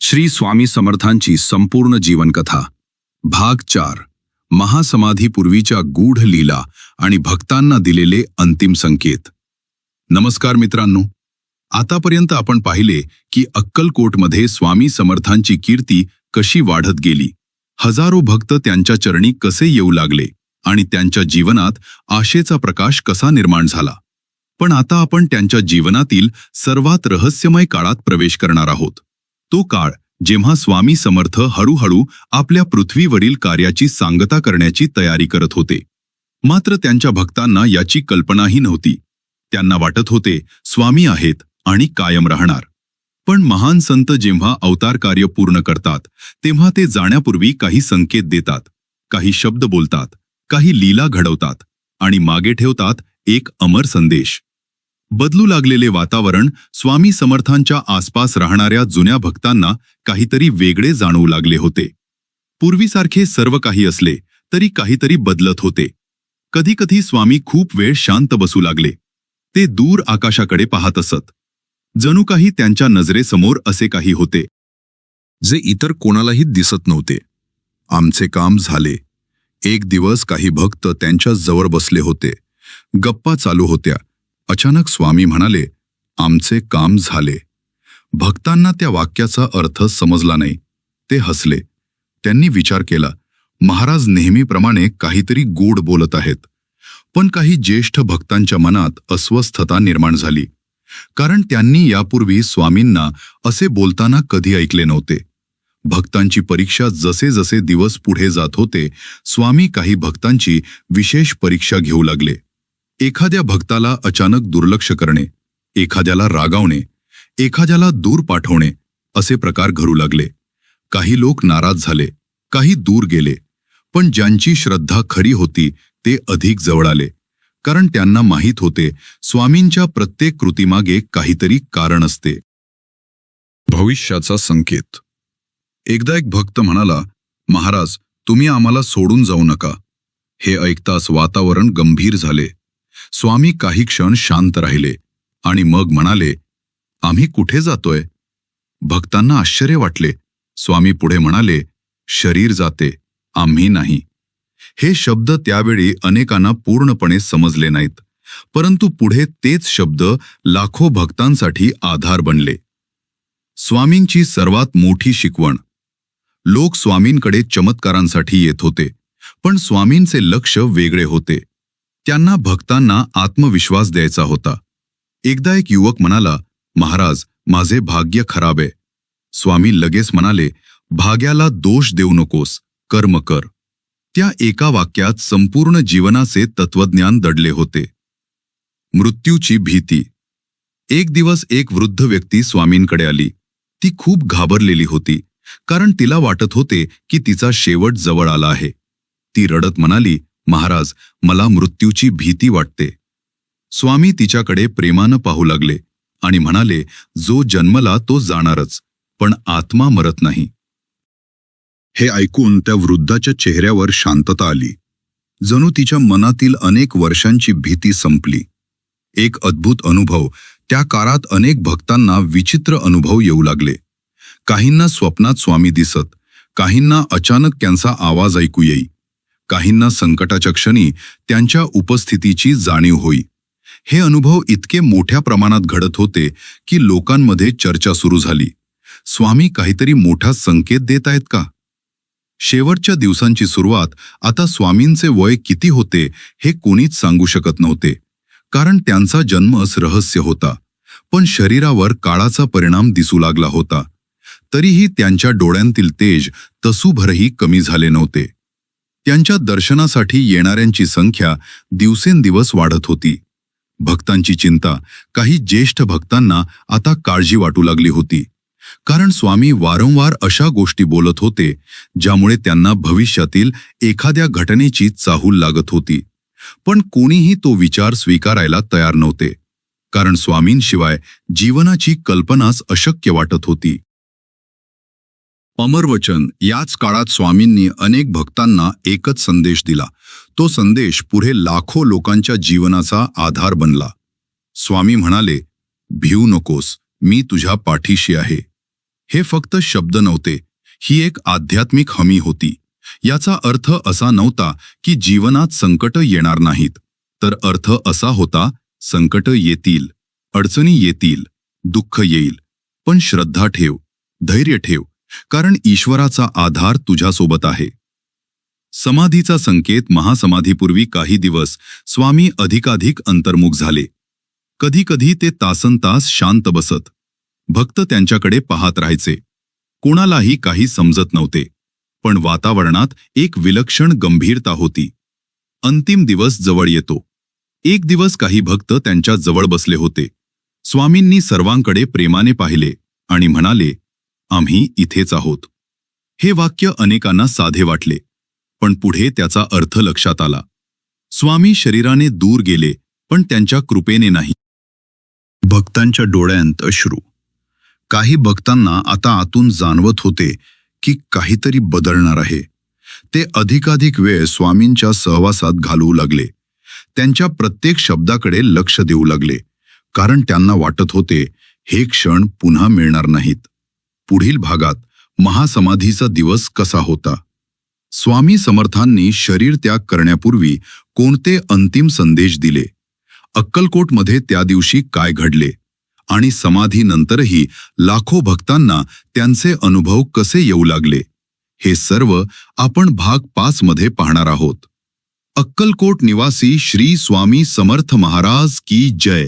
श्री स्वामी समर्थांची संपूर्ण जीवनकथा भाग 4 महासमाधीपूर्वीच्या गूढ लीला आणि भक्तांना दिलेले अंतिम संकेत। नमस्कार मित्रांनो, आतापर्यंत आपण पाहिले की अक्कलकोटमध्ये स्वामी समर्थांची कीर्ती कशी वाढत गेली, हजारो भक्त त्यांच्या चरणी कसे येऊ लागले आणि त्यांच्या जीवनात आशेचा प्रकाश कसा निर्माण झाला। पण आता आपण त्यांच्या जीवनातील सर्वात रहस्यमय काळात प्रवेश करणार आहोत। तो काळ जेव्हा स्वामी समर्थ हळूहळू आपल्या पृथ्वीवरील कार्याची सांगता करण्याची तयारी करत होते। मात्र त्यांच्या भक्तांना याची कल्पनाही नव्हती। त्यांना वाटत होते स्वामी आहेत आणि कायम राहणार। पण महान संत जेव्हा अवतार कार्य पूर्ण करतात तेव्हा ते जाण्यापूर्वी काही संकेत देतात, काही शब्द बोलतात, काही लीला घडवतात आणि मागे ठेवतात एक अमर संदेश। बदलू लागलेले वातावरण स्वामी समर्थांच्या आसपास राहणाऱ्या जुन्या भक्तांना काहीतरी वेगळे जाणवू लागले होते। पूर्वीसारखे सर्व काही असले तरी काहीतरी बदलत होते। कधी कधी स्वामी खूप वेळ शांत बसू लागले। ते दूर आकाशाकडे पाहत असत, जणू काही त्यांच्या नजरेसमोर असे काही होते जे इतर कोणालाही दिसत नव्हते। आमचे काम झाले। एक दिवस काही भक्त त्यांच्या जवळ बसले होते, गप्पा चालू होत्या। अचानक स्वामी म्हणाले, आमचे काम झाले। भक्तांना त्या वाक्याचा अर्थ समजला नाही। ते हसले। त्यांनी विचार केला, महाराज नेहमीप्रमाणे काहीतरी गोड बोलत आहेत। पण काही ज्येष्ठ भक्तांच्या मनात अस्वस्थता निर्माण झाली, कारण त्यांनी यापूर्वी स्वामींना असे बोलताना कधी ऐकले नव्हते। भक्तांची परीक्षा जसे जसे दिवस पुढे जात होते, स्वामी काही भक्तांची विशेष परीक्षा घेऊ लागले। एखाद्या भक्ताला अचानक दुर्लक्ष करणे, एखाद्याला रागावणे, एखाद्याला दूर पाठवणे असे प्रकार घडू लागले। काही लोक नाराज झाले, काही दूर गेले, पण ज्यांची श्रद्धा खरी होती ते अधिक जवळ आले, कारण त्यांना माहीत होते स्वामींच्या प्रत्येक कृतीमागे काहीतरी कारण असते। भविष्याचा संकेत। एकदा एक भक्त म्हणाला, महाराज तुम्ही आम्हाला सोडून जाऊ नका। हे ऐकताच वातावरण गंभीर झाले। स्वामी काही क्षण शांत राहिले आणि मग म्हणाले, आम्ही कुठे जातोय? भक्तांना आश्चर्य वाटले। स्वामी पुढे म्हणाले, शरीर जाते, आम्ही नाही। हे शब्द त्यावेळी अनेकांना पूर्णपणे समजले नाहीत, परंतु पुढे तेच शब्द लाखो भक्तांसाठी आधार बनले। स्वामींची सर्वात मोठी शिकवण। लोक स्वामींकडे चमत्कारांसाठी येत होते, पण स्वामींचे लक्ष वेगळे होते। त्यांना भक्तांना आत्मविश्वास द्यायचा होता। एकदा एक युवक म्हणाला, महाराज माझे भाग्य खराब आहे। स्वामी लगेच म्हणाले, भाग्याला दोष देऊ नकोस, कर्म कर। त्या एका वाक्यात संपूर्ण जीवनाचे तत्वज्ञान दडले होते। मृत्यूची भीती। एक दिवस एक वृद्ध व्यक्ती स्वामींकडे आली। ती खूप घाबरलेली होती, कारण तिला वाटत होते की तिचा शेवट जवळ आला आहे। ती रडत म्हणाली, महाराज मला मृत्यूची भीती वाटते। स्वामी तिच्याकडे प्रेमानं पाहू लागले आणि म्हणाले, जो जन्मला तो जाणारच, पण आत्मा मरत नाही। हे ऐकून त्या वृद्धाच्या चेहऱ्यावर शांतता आली, जणू तिच्या मनातील अनेक वर्षांची भीती संपली। एक अद्भुत अनुभव। त्या काळात अनेक भक्तांना विचित्र अनुभव येऊ लागले। काहींना स्वप्नात स्वामी दिसत, काहींना अचानक त्यांचा आवाज ऐकू येई, काहींना संकटाच्या क्षणी त्यांच्या उपस्थितीची जाणीव होई। हे अनुभव इतके मोठ्या प्रमाणात घडत होते की लोकांमध्ये चर्चा सुरू झाली, स्वामी काहीतरी मोठा संकेत देत आहेत का? शेवटच्या दिवसांची सुरुवात। आता स्वामींचे वय किती होते हे कोणीच सांगू शकत नव्हते, कारण त्यांचा जन्मच रहस्य होता। पण शरीरावर काळाचा परिणाम दिसू लागला होता। तरीही त्यांच्या डोळ्यांतील तेज तसूभरही कमी झाले नव्हते। त्यांच्या दर्शनासाठी येणाऱ्यांची संख्या दिवसेंदिवस वाढत होती। भक्तांची चिंता। काही ज्येष्ठ भक्तांना आता काळजी वाटू लागली होती, कारण स्वामी वारंवार अशा गोष्टी बोलत होते ज्यामुळे त्यांना भविष्यातील एखाद्या घटनेची चाहूल लागत होती। पण कोणीही तो विचार स्वीकारायला तयार नव्हते, कारण स्वामींशिवाय जीवनाची कल्पनाच अशक्य वाटत होती। अमरवचन। याच काळात स्वामींनी अनेक भक्तांना एकच संदेश दिला। तो संदेश पुढे लाखो लोकांच्या जीवनाचा आधार बनला। स्वामी म्हणाले, भिऊ नकोस, मी तुझ्या पाठीशी आहे। हे फक्त शब्द नव्हते, ही एक आध्यात्मिक हमी होती. याचा अर्थ असा नव्हता की जीवनात संकट येणार नाहीत, तर अर्थ असा होता, संकट येतील, अडचणी येतील, दुःख येईल, पण श्रद्धा ठेव, धैर्य ठेव, कारण ईश्वराचा आधार तुझ्यासोबत आहे. समाधीचा संकेत. महासमाधीपूर्वी काही दिवस स्वामी अधिकाधिक अंतर्मुख झाले. कधी कधी ते तासनतास शांत बसत. भक्त त्यांच्याकडे पाहत राहायचे. कोणालाही काही समजत नव्हते, पण वातावरणात एक विलक्षण गंभीरता होती. अंतिम दिवस जवळ येतो. एक दिवस काही भक्त त्यांच्या जवळ बसले होते. स्वामींनी सर्वांकडे प्रेमाने पाहिले आणि म्हणाले, आम्ही इथेच आहोत. हे वाक्य अनेकांना साधे वाटले, पण पुढे त्याचा अर्थ लक्षात आला. स्वामी शरीराने दूर गेले, पण त्यांच्या कृपेने नाही. भक्तांच्या डोळ्यांत अश्रू. काही भक्तांना आता आतून जाणवत होते की काहीतरी बदलणार आहे. ते अधिकाधिक वेळ स्वामींच्या सहवासात घालवू लागले. त्यांच्या प्रत्येक शब्दाकडे लक्ष देऊ लागले, कारण त्यांना वाटत होते हे क्षण पुन्हा मिळणार नाहीत. पुढील भागात महासमाधीचा दिवस कसा होता, स्वामी समर्थांनी शरीर त्याग करण्यापूर्वी कोणते अंतिम संदेश दिले, अक्कलकोटमध्ये त्या दिवशी काय घडले आणि समाधीनंतरही लाखो भक्तांना त्यांचे अनुभव कसे येऊ लागले, हे सर्व आपण भाग 5 मध्ये पाहणार आहोत. अक्कलकोट निवासी श्री स्वामी समर्थ महाराज की जय.